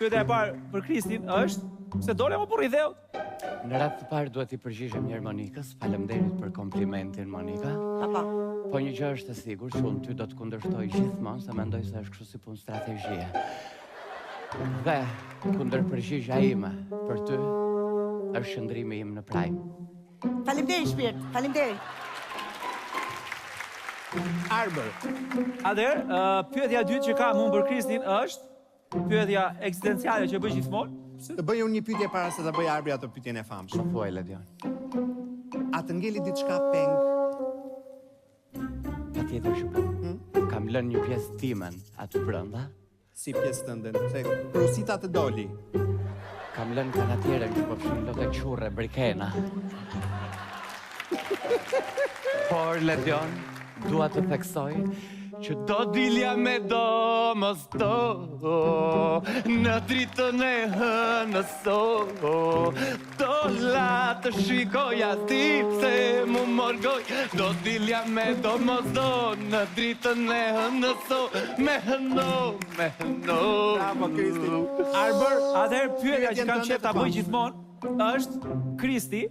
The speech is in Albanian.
Pyetja e parë për Kristin është se dole më burri dheu. Në radhë të parë duhet i përgjigjem mirë Monikës, faleminderit për komplimentin Monika. Po një gjë është e sigurt, që unë ty do të kundërshtoj gjithmonë, se mendoj se është kështu si punë strategjie. Dhe kundërpërgjigja ime për ty është shëndrimi im në Prime. Faleminderit shpirt, faleminderit. Arbër. Atëherë, pyetja e dytë që kam unë për Kristin është pyetja eksistenciale që bëj gjithmonë. Të bëj unë një pyetje para se ta bëj Arbri ato pyetjen e famshme. Thuaj Ledion. A të ngeli diçka peng? Patjetër që po. Kam lënë një pjesë timen aty brenda. Si pjesë tënde, se krusita të doli. Kam lënë kanatierën që po fshin lotë qurre brikena. Por Ledion, dua të theksoj që do dilja me do mos do në dritën e hënëso. Dolla të shikoja ti pse mu morgoj. Do dilja me do mos do në dritën e hënëso. Me hëno. Bravo, Kristi. Arbër, atëherë pyetja që kam qef ta bëj gjithmonë është Kristi